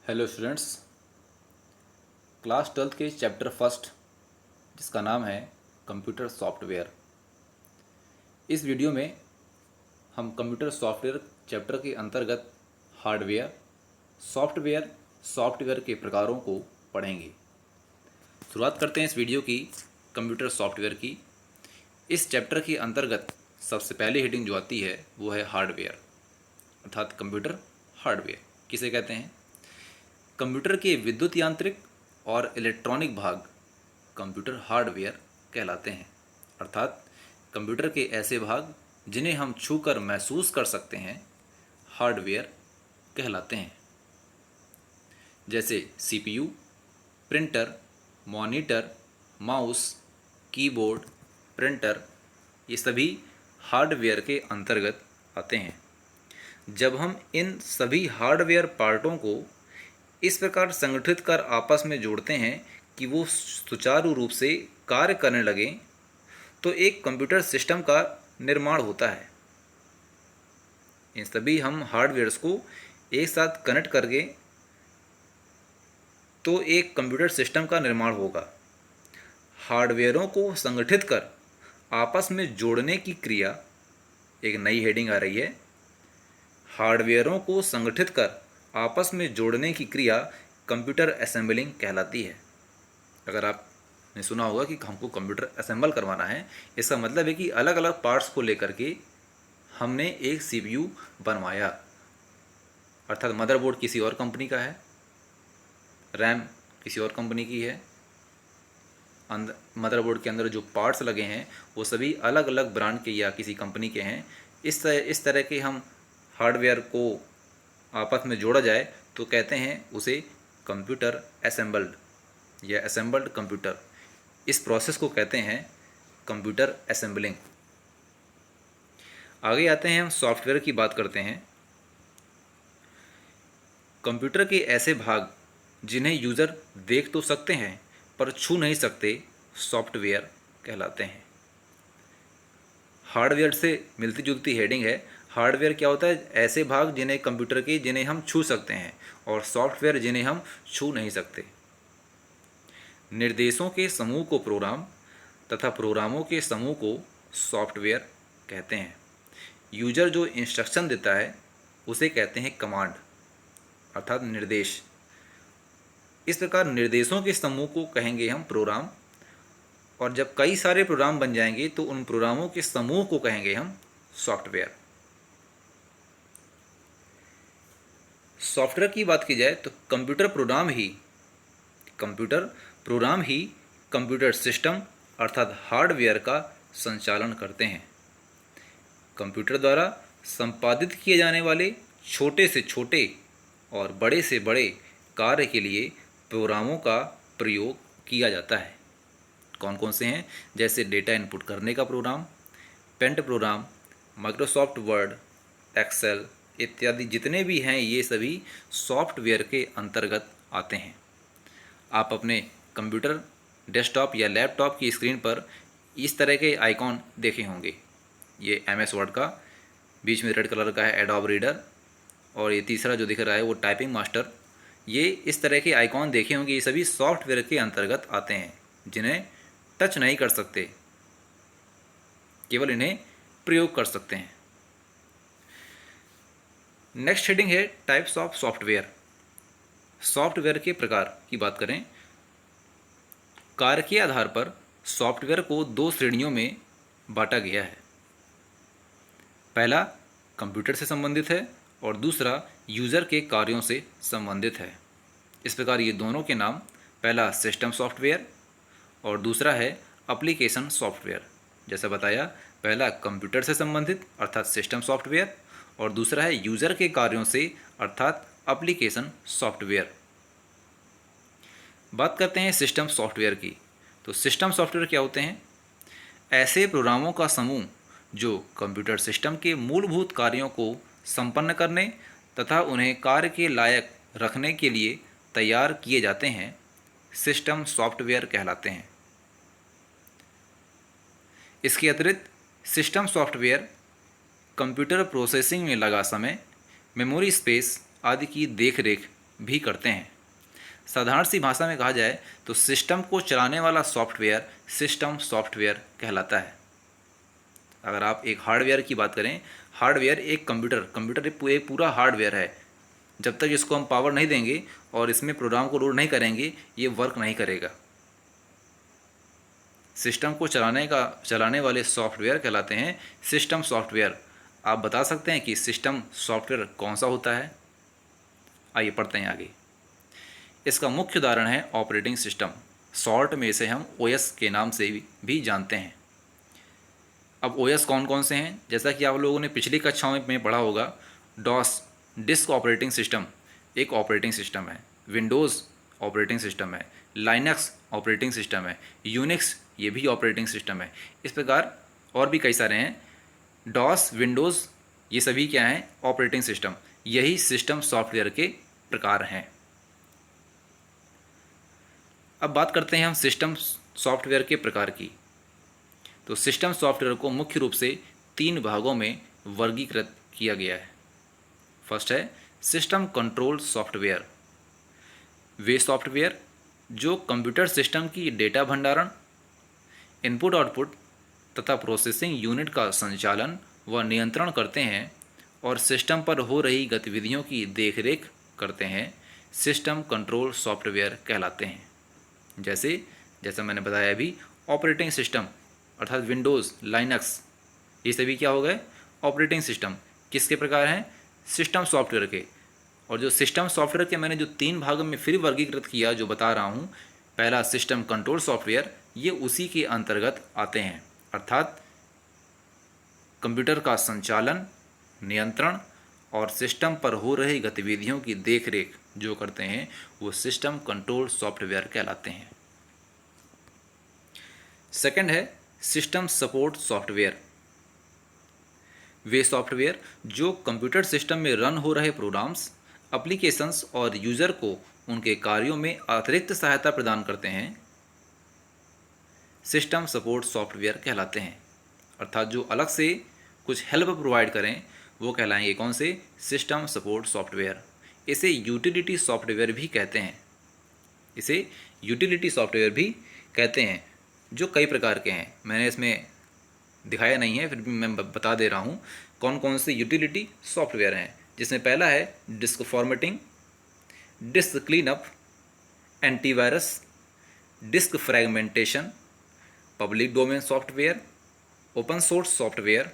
Hello students. Class 12 के chapter first जिसका नाम है कंप्यूटर सॉफ्टवेयर। इस वीडियो में हम कंप्यूटर सॉफ्टवेयर चैप्टर के अंतर्गत हार्डवेयर, सॉफ्टवेयर के प्रकारों को पढ़ेंगे। शुरुआत करते हैं इस वीडियो की कंप्यूटर सॉफ्टवेयर की। इस चैप्टर के अंतर्गत सबसे पहली हेडिंग जो आती है वो है हार्डवेयर, अर्थात कंप्यूटर हार्डवेयर किसे कहते हैं। कंप्यूटर के विद्युत यांत्रिक और इलेक्ट्रॉनिक भाग कंप्यूटर हार्डवेयर कहलाते हैं, अर्थात कंप्यूटर के ऐसे भाग जिन्हें हम छूकर महसूस कर सकते हैं हार्डवेयर कहलाते हैं। जैसे CPU, printer, monitor, mouse, keyboard, printer, ये सभी हार्डवेयर के अंतर्गत आते हैं। जब हम इन सभी हार्डवेयर पार्टों को इस प्रकार संगठित कर आपस में जोड़ते हैं कि वो सुचारू रूप से कार्य करने लगें, तो एक कंप्यूटर सिस्टम का निर्माण होता है। इन सभी हम हार्डवेयर्स को एक साथ कनेक्ट करके तो एक कंप्यूटर सिस्टम का निर्माण होगा। हार्डवेयरों को संगठित कर आपस में जोड़ने की क्रिया, एक नई हेडिंग आ रही है, हार्डवेयरों को संगठित कर आपस में जोड़ने की क्रिया कंप्यूटर असेंबलिंग कहलाती है। अगर आपने सुना होगा कि हमको कंप्यूटर असेंबल करवाना है, इसका मतलब है कि अलग अलग पार्ट्स को लेकर के हमने एक सीपीयू बनवाया, अर्थात मदरबोर्ड किसी और कंपनी का है, रैम किसी और कंपनी की है, मदरबोर्ड के अंदर जो पार्ट्स लगे हैं वो सभी अलग अलग ब्रांड के या किसी कंपनी के हैं। इस तरह के हम हार्डवेयर को आपस में जोड़ा जाए तो कहते हैं उसे कंप्यूटर असेंबल्ड या असेंबल्ड कंप्यूटर। इस प्रोसेस को कहते हैं कंप्यूटर असेंबलिंग। आगे आते हैं, हम सॉफ्टवेयर की बात करते हैं। कंप्यूटर के ऐसे भाग जिन्हें यूज़र देख तो सकते हैं पर छू नहीं सकते सॉफ्टवेयर कहलाते हैं। हार्डवेयर से मिलती जुलती हेडिंग है। हार्डवेयर क्या होता है? ऐसे भाग जिन्हें कंप्यूटर के जिन्हें हम छू सकते हैं, और सॉफ्टवेयर जिन्हें हम छू नहीं सकते। निर्देशों के समूह को प्रोग्राम तथा प्रोग्रामों के समूह को सॉफ्टवेयर कहते हैं। यूजर जो इंस्ट्रक्शन देता है उसे कहते हैं कमांड, अर्थात निर्देश। इस प्रकार निर्देशों के समूह को कहेंगे हम प्रोग्राम, और जब कई सारे प्रोग्राम बन जाएंगे तो उन प्रोग्रामों के समूह को कहेंगे हम सॉफ्टवेयर। सॉफ्टवेयर की बात की जाए तो कंप्यूटर प्रोग्राम ही कंप्यूटर सिस्टम अर्थात हार्डवेयर का संचालन करते हैं। कंप्यूटर द्वारा संपादित किए जाने वाले छोटे से छोटे और बड़े से बड़े कार्य के लिए प्रोग्रामों का प्रयोग किया जाता है। कौन कौन से हैं? जैसे डेटा इनपुट करने का program, paint program, Microsoft Word, Excel इत्यादि जितने भी हैं ये सभी सॉफ्टवेयर के अंतर्गत आते हैं। आप अपने कंप्यूटर, डेस्कटॉप या लैपटॉप की स्क्रीन पर इस तरह के आइकॉन देखे होंगे। ये एमएस वर्ड का, बीच में रेड कलर का है एडोब रीडर, और ये तीसरा जो दिख रहा है वो टाइपिंग मास्टर। ये इस तरह के आइकॉन देखे होंगे। ये सभी सॉफ्टवेयर के अंतर्गत आते हैं जिन्हें टच नहीं कर सकते, केवल इन्हें प्रयोग कर सकते हैं। नेक्स्ट हेडिंग है टाइप्स ऑफ सॉफ्टवेयर। सॉफ्टवेयर के प्रकार की बात करें, कार्य के आधार पर सॉफ्टवेयर को दो श्रेणियों में बांटा गया है। पहला कंप्यूटर से संबंधित है और दूसरा यूज़र के कार्यों से संबंधित है। इस प्रकार ये दोनों के नाम, पहला सिस्टम सॉफ्टवेयर और दूसरा है एप्लीकेशन सॉफ्टवेयर। जैसा बताया, पहला कंप्यूटर से संबंधित अर्थात सिस्टम सॉफ्टवेयर, और दूसरा है यूज़र के कार्यों से अर्थात एप्लीकेशन सॉफ्टवेयर। बात करते हैं सिस्टम सॉफ्टवेयर की। तो सिस्टम सॉफ्टवेयर क्या होते हैं? ऐसे प्रोग्रामों का समूह जो कंप्यूटर सिस्टम के मूलभूत कार्यों को संपन्न करने तथा उन्हें कार्य के लायक रखने के लिए तैयार किए जाते हैं, सिस्टम सॉफ्टवेयर कहलाते हैं। इसके अतिरिक्त सिस्टम सॉफ्टवेयर कंप्यूटर प्रोसेसिंग में लगा समय, मेमोरी स्पेस आदि की देखरेख भी करते हैं। साधारण सी भाषा में कहा जाए तो सिस्टम को चलाने वाला सॉफ्टवेयर सिस्टम सॉफ्टवेयर कहलाता है। अगर आप एक हार्डवेयर की बात करें, हार्डवेयर एक कंप्यूटर एक पूरा हार्डवेयर है। जब तक इसको हम पावर नहीं देंगे और इसमें प्रोग्राम को लोड नहीं करेंगे, ये वर्क नहीं करेगा। सिस्टम को चलाने वाले सॉफ्टवेयर कहलाते हैं सिस्टम सॉफ्टवेयर। आप बता सकते हैं कि सिस्टम सॉफ्टवेयर कौन सा होता है? आइए पढ़ते हैं आगे। इसका मुख्य उदाहरण है ऑपरेटिंग सिस्टम। शॉर्ट में इसे हम ओएस के नाम से भी जानते हैं। अब ओएस कौन कौन से हैं? जैसा कि आप लोगों ने पिछली कक्षाओं में पढ़ा होगा, डॉस डिस्क ऑपरेटिंग सिस्टम एक ऑपरेटिंग सिस्टम है, विंडोज़ ऑपरेटिंग सिस्टम है, लाइनक्स ऑपरेटिंग सिस्टम है, यूनिक्स ये भी ऑपरेटिंग सिस्टम है। इस प्रकार और भी कई सारे हैं। डॉस, विंडोज़ ये सभी क्या हैं? Operating system. यही सिस्टम सॉफ्टवेयर के प्रकार हैं। अब बात करते हैं हम सिस्टम सॉफ्टवेयर के प्रकार की। तो सिस्टम सॉफ्टवेयर को मुख्य रूप से 3 भागों में वर्गीकृत किया गया है। फर्स्ट है सिस्टम कंट्रोल सॉफ्टवेयर। वे सॉफ्टवेयर जो कंप्यूटर सिस्टम की डेटा भंडारण, इनपुट आउटपुट तथा प्रोसेसिंग यूनिट का संचालन व नियंत्रण करते हैं और सिस्टम पर हो रही गतिविधियों की देखरेख करते हैं, सिस्टम कंट्रोल सॉफ्टवेयर कहलाते हैं। जैसा मैंने बताया अभी, ऑपरेटिंग सिस्टम अर्थात विंडोज़, लाइनक्स ये सभी क्या हो गए? Operating system. किसके प्रकार हैं? सिस्टम सॉफ्टवेयर के। और जो सिस्टम सॉफ्टवेयर के मैंने जो 3 भागों में फिर वर्गीकृत किया, जो बता रहा हूँ, पहला सिस्टम कंट्रोल सॉफ्टवेयर, ये उसी के अंतर्गत आते हैं। अर्थात कंप्यूटर का संचालन, नियंत्रण और सिस्टम पर हो रही गतिविधियों की देखरेख जो करते हैं, वो सिस्टम कंट्रोल सॉफ्टवेयर कहलाते हैं। सेकंड है सिस्टम सपोर्ट सॉफ्टवेयर। वे सॉफ्टवेयर जो कंप्यूटर सिस्टम में रन हो रहे प्रोग्राम्स, एप्लीकेशंस और यूज़र को उनके कार्यों में अतिरिक्त सहायता प्रदान करते हैं, सिस्टम सपोर्ट सॉफ्टवेयर कहलाते हैं। अर्थात जो अलग से कुछ हेल्प प्रोवाइड करें, वो कहलाएंगे कौन से? System support software. इसे यूटिलिटी सॉफ्टवेयर भी कहते हैं। इसे यूटिलिटी सॉफ्टवेयर भी कहते हैं, जो कई प्रकार के हैं। मैंने इसमें दिखाया नहीं है, फिर भी मैं बता दे रहा हूँ कौन कौन से यूटिलिटी सॉफ्टवेयर हैं। जिसमें पहला है disk formatting, disk cleanup, antivirus, disk fragmentation, public domain software, open source software,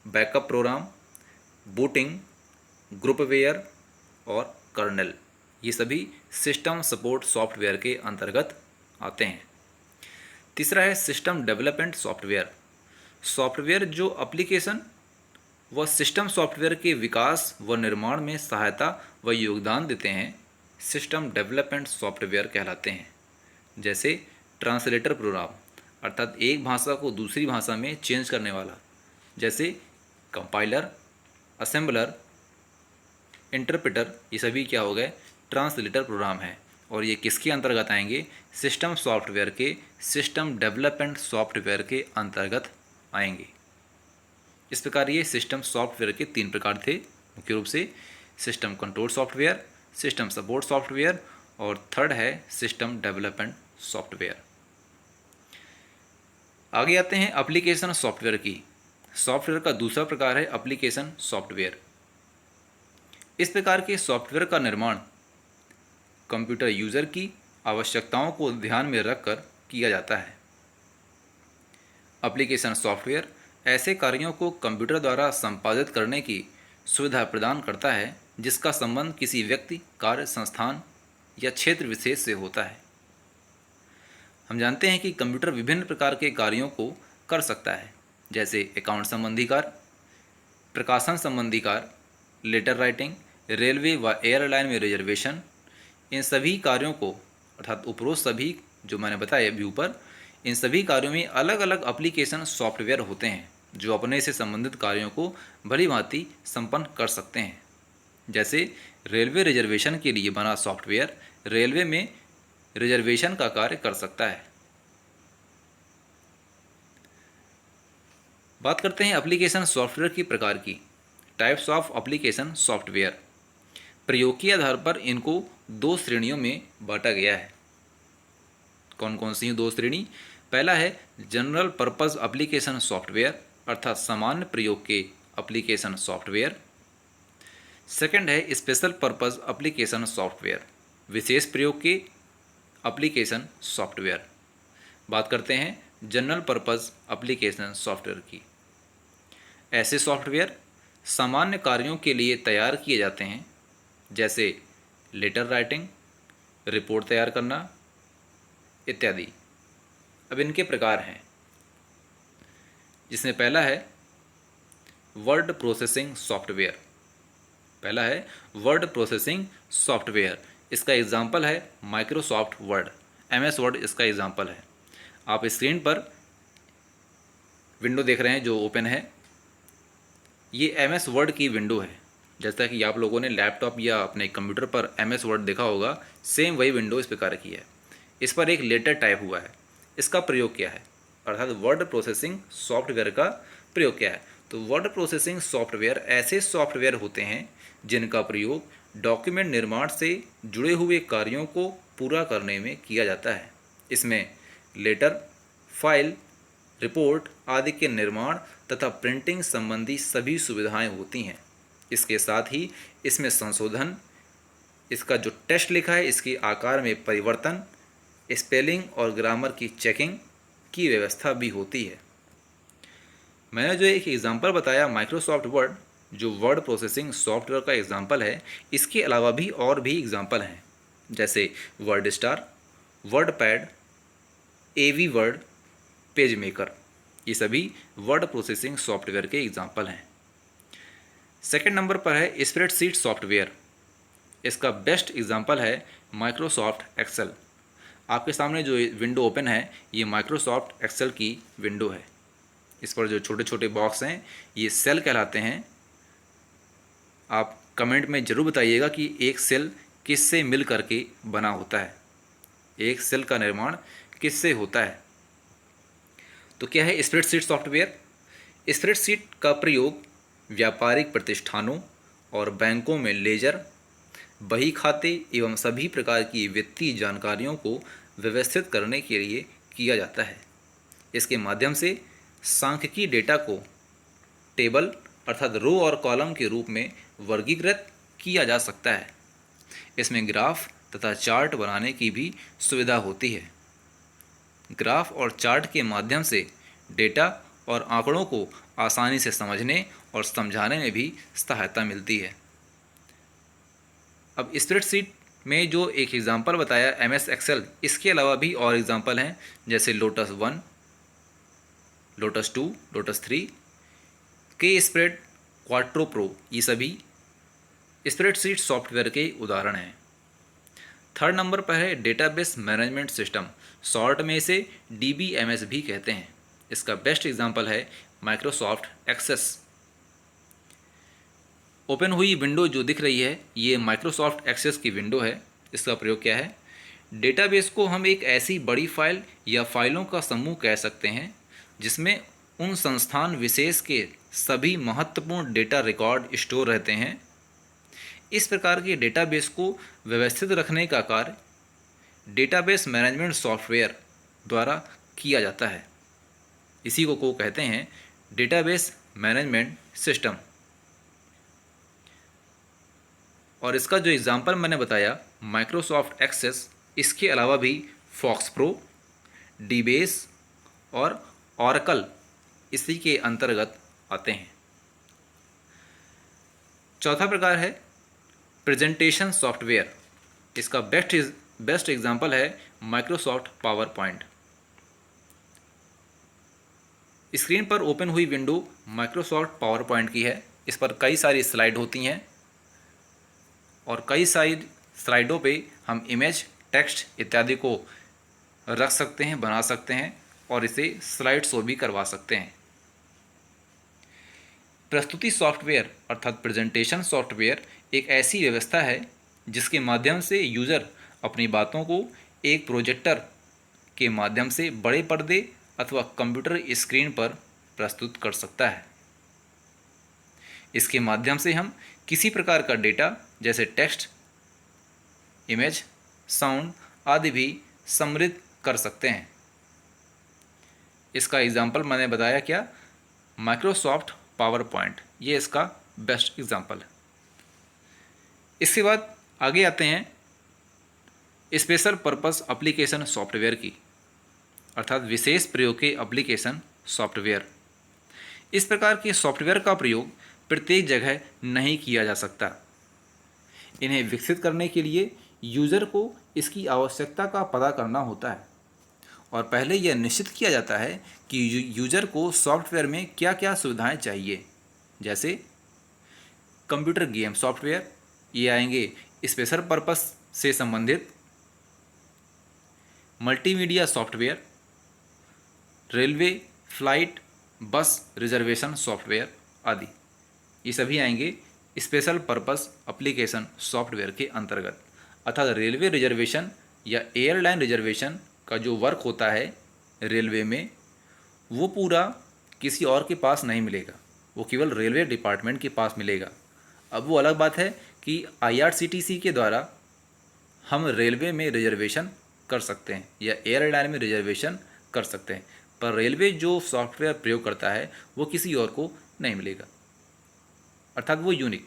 backup program, booting, groupware और कर्नेल। ये सभी सिस्टम सपोर्ट सॉफ्टवेयर के अंतर्गत आते हैं। तीसरा है सिस्टम डेवलपमेंट सॉफ्टवेयर। सॉफ्टवेयर जो एप्लीकेशन व सिस्टम सॉफ्टवेयर के विकास व निर्माण में सहायता व योगदान देते हैं, सिस्टम डेवलपमेंट सॉफ्टवेयर कहलाते हैं। जैसे ट्रांसलेटर प्रोग्राम, अर्थात एक भाषा को दूसरी भाषा में चेंज करने वाला, जैसे कंपाइलर, असेंबलर, इंटरप्रेटर, ये सभी क्या हो गए? ट्रांसलेटर प्रोग्राम है। और ये किसके अंतर्गत आएंगे? सिस्टम सॉफ्टवेयर के सिस्टम डेवलपमेंट सॉफ्टवेयर के अंतर्गत आएंगे। इस प्रकार ये सिस्टम सॉफ्टवेयर के 3 प्रकार थे, मुख्य रूप से system control software, system support software और थर्ड है सिस्टम डेवलपमेंट सॉफ्टवेयर। आगे आते हैं एप्लीकेशन सॉफ्टवेयर की। सॉफ्टवेयर का दूसरा प्रकार है एप्लीकेशन सॉफ्टवेयर। इस प्रकार के सॉफ्टवेयर का निर्माण कंप्यूटर यूज़र की आवश्यकताओं को ध्यान में रखकर किया जाता है। एप्लीकेशन सॉफ्टवेयर ऐसे कार्यों को कंप्यूटर द्वारा संपादित करने की सुविधा प्रदान करता है जिसका संबंध किसी व्यक्ति, कार्य, संस्थान या क्षेत्र विशेष से होता है। हम जानते हैं कि कंप्यूटर विभिन्न प्रकार के कार्यों को कर सकता है, जैसे अकाउंट संबंधी कार्य, प्रकाशन संबंधी कार्य, लेटर राइटिंग, रेलवे व एयरलाइन में रिजर्वेशन। इन सभी कार्यों को, अर्थात उपरोक्त सभी जो मैंने बताया अभी ऊपर, इन सभी कार्यों में अलग अलग एप्लीकेशन सॉफ्टवेयर होते हैं जो अपने से संबंधित कार्यों को भली भांति संपन्न कर सकते हैं। जैसे रेलवे रिजर्वेशन के लिए बना सॉफ्टवेयर रेलवे में रिजर्वेशन का कार्य कर सकता है। बात करते हैं एप्लीकेशन सॉफ्टवेयर की प्रकार की, टाइप्स ऑफ एप्लीकेशन सॉफ्टवेयर। प्रयोग के आधार पर इनको दो श्रेणियों में बांटा गया है। कौन कौन सी दो श्रेणी? पहला है जनरल पर्पस एप्लीकेशन सॉफ्टवेयर अर्थात सामान्य प्रयोग के एप्लीकेशन सॉफ्टवेयर। सेकंड है स्पेशल पर्पस एप्लीकेशन सॉफ्टवेयर, विशेष प्रयोग के एप्लीकेशन सॉफ्टवेयर। बात करते हैं जनरल पर्पस एप्लीकेशन सॉफ्टवेयर की। ऐसे सॉफ्टवेयर सामान्य कार्यों के लिए तैयार किए जाते हैं, जैसे लेटर राइटिंग, रिपोर्ट तैयार करना इत्यादि। अब इनके प्रकार हैं, जिसमें पहला है वर्ड प्रोसेसिंग सॉफ्टवेयर। पहला है वर्ड प्रोसेसिंग सॉफ्टवेयर, इसका एग्जाम्पल है माइक्रोसॉफ्ट वर्ड, MS वर्ड इसका एग्जाम्पल है। आप स्क्रीन पर विंडो देख रहे हैं जो ओपन है, ये MS वर्ड की विंडो है। जैसा कि आप लोगों ने लैपटॉप या अपने कंप्यूटर पर MS वर्ड देखा होगा, सेम वही विंडो इस प्रकार की है। इस पर एक लेटर टाइप हुआ है। इसका प्रयोग क्या है, अर्थात वर्ड प्रोसेसिंग सॉफ्टवेयर का प्रयोग क्या है? तो वर्ड प्रोसेसिंग सॉफ्टवेयर ऐसे सॉफ्टवेयर होते हैं जिनका प्रयोग डॉक्यूमेंट निर्माण से जुड़े हुए कार्यों को पूरा करने में किया जाता है। इसमें लेटर, फाइल, रिपोर्ट आदि के निर्माण तथा प्रिंटिंग संबंधी सभी सुविधाएं होती हैं। इसके साथ ही इसमें संशोधन, इसका जो टेक्स्ट लिखा है इसके आकार में परिवर्तन, स्पेलिंग और ग्रामर की चेकिंग की व्यवस्था भी होती है। मैंने जो एक एग्जांपल बताया माइक्रोसॉफ्ट वर्ड, जो वर्ड प्रोसेसिंग सॉफ्टवेयर का एग्जांपल है, इसके अलावा भी और भी एग्जांपल हैं, जैसे word star, word pad, AV word, page maker. ये सभी वर्ड प्रोसेसिंग सॉफ्टवेयर के एग्जांपल हैं। सेकंड नंबर पर है स्प्रेडशीट सॉफ्टवेयर। इसका बेस्ट एग्जांपल है माइक्रोसॉफ्ट एक्सेल। आपके सामने जो विंडो ओपन है, ये माइक्रोसॉफ्ट एक्सेल की विंडो है। इस पर जो छोटे छोटे बॉक्स हैं ये सेल कहलाते हैं। आप कमेंट में ज़रूर बताइएगा कि एक सेल किससे मिल करके बना होता है, एक सेल का निर्माण किससे होता है। तो क्या है स्प्रेडशीट सॉफ्टवेयर? स्प्रेडशीट का प्रयोग व्यापारिक प्रतिष्ठानों और बैंकों में लेजर, बही खाते एवं सभी प्रकार की वित्तीय जानकारियों को व्यवस्थित करने के लिए किया जाता है। इसके माध्यम से सांख्यिकीय डेटा को टेबल अर्थात रो और कॉलम के रूप में वर्गीकृत किया जा सकता है। इसमें ग्राफ तथा चार्ट बनाने की भी सुविधा होती है। ग्राफ और चार्ट के माध्यम से डेटा और आंकड़ों को आसानी से समझने और समझाने में भी सहायता मिलती है। अब स्प्रेडशीट में जो एक एग्जांपल बताया MS एक्सेल, इसके अलावा भी और एग्जांपल हैं, जैसे लोटस 1, लोटस 2, लोटस 3, के स्प्रेड, क्वाट्रो प्रो, ये सभी स्प्रेडशीट सॉफ्टवेयर के उदाहरण हैं। थर्ड नंबर पर है डेटाबेस मैनेजमेंट सिस्टम, शॉर्ट में इसे DBMS भी कहते हैं। इसका बेस्ट एग्जांपल है माइक्रोसॉफ्ट एक्सेस। ओपन हुई विंडो जो दिख रही है ये माइक्रोसॉफ्ट एक्सेस की विंडो है। इसका प्रयोग क्या है? डेटाबेस को हम एक ऐसी बड़ी फाइल या फाइलों का समूह कह सकते हैं जिसमें उन संस्थान विशेष के सभी महत्वपूर्ण डेटा रिकॉर्ड स्टोर रहते हैं। इस प्रकार के डेटाबेस को व्यवस्थित रखने का कार्य डेटाबेस मैनेजमेंट सॉफ्टवेयर द्वारा किया जाता है। इसी को कहते हैं डेटाबेस मैनेजमेंट सिस्टम। और इसका जो एग्जांपल मैंने बताया माइक्रोसॉफ्ट एक्सेस, इसके अलावा भी फॉक्स प्रो, डीबेस और ऑरेकल इसी के अंतर्गत आते हैं। चौथा प्रकार है प्रेजेंटेशन सॉफ्टवेयर। इसका बेस्ट एग्जांपल है माइक्रोसॉफ्ट पावर पॉइंट। स्क्रीन पर ओपन हुई विंडो माइक्रोसॉफ्ट पावर पॉइंट की है। इस पर कई सारी स्लाइड होती हैं और कई सारी स्लाइडों पे हम इमेज, टेक्स्ट इत्यादि को रख सकते हैं, बना सकते हैं और इसे स्लाइड शो भी करवा सकते हैं। प्रस्तुति सॉफ्टवेयर अर्थात प्रेजेंटेशन सॉफ्टवेयर एक ऐसी व्यवस्था है जिसके माध्यम से यूज़र अपनी बातों को एक प्रोजेक्टर के माध्यम से बड़े पर्दे अथवा कंप्यूटर स्क्रीन पर प्रस्तुत कर सकता है। इसके माध्यम से हम किसी प्रकार का डेटा जैसे टेक्स्ट, इमेज, साउंड आदि भी समृद्ध कर सकते हैं। इसका एग्जाम्पल मैंने बताया क्या, माइक्रोसॉफ्ट पावर पॉइंट, ये इसका बेस्ट एग्जाम्पल है। इसके बाद आगे आते हैं स्पेशल पर्पस एप्लीकेशन सॉफ्टवेयर की, अर्थात विशेष प्रयोग के एप्लीकेशन सॉफ्टवेयर। इस प्रकार के सॉफ्टवेयर का प्रयोग प्रत्येक जगह नहीं किया जा सकता। इन्हें विकसित करने के लिए यूज़र को इसकी आवश्यकता का पता करना होता है और पहले यह निश्चित किया जाता है कि यूज़र को सॉफ्टवेयर में क्या क्या सुविधाएं चाहिए। जैसे कंप्यूटर गेम सॉफ्टवेयर, ये आएंगे स्पेशल पर्पस से संबंधित, मल्टीमीडिया सॉफ्टवेयर, रेलवे, फ्लाइट, बस रिजर्वेशन सॉफ्टवेयर आदि, ये सभी आएंगे स्पेशल पर्पस एप्लीकेशन सॉफ्टवेयर के अंतर्गत। अर्थात रेलवे रिजर्वेशन या एयरलाइन रिजर्वेशन का जो वर्क होता है रेलवे में, वो पूरा किसी और के पास नहीं मिलेगा, वो केवल रेलवे डिपार्टमेंट के पास मिलेगा। अब वो अलग बात है कि IRCTC के द्वारा हम रेलवे में रिजर्वेशन कर सकते हैं या एयरलाइन में रिजर्वेशन कर सकते हैं, पर रेलवे जो सॉफ्टवेयर प्रयोग करता है वो किसी और को नहीं मिलेगा, अर्थात वो यूनिक।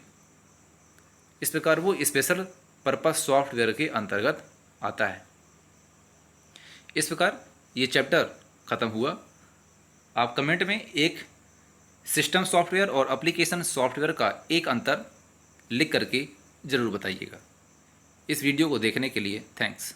इस प्रकार वो स्पेशल पर्पस सॉफ्टवेयर के अंतर्गत आता है। इस प्रकार ये चैप्टर ख़त्म हुआ। आप कमेंट में एक सिस्टम सॉफ्टवेयर और एप्लीकेशन सॉफ्टवेयर का एक अंतर लिख करके ज़रूर बताइएगा। इस वीडियो को देखने के लिए थैंक्स।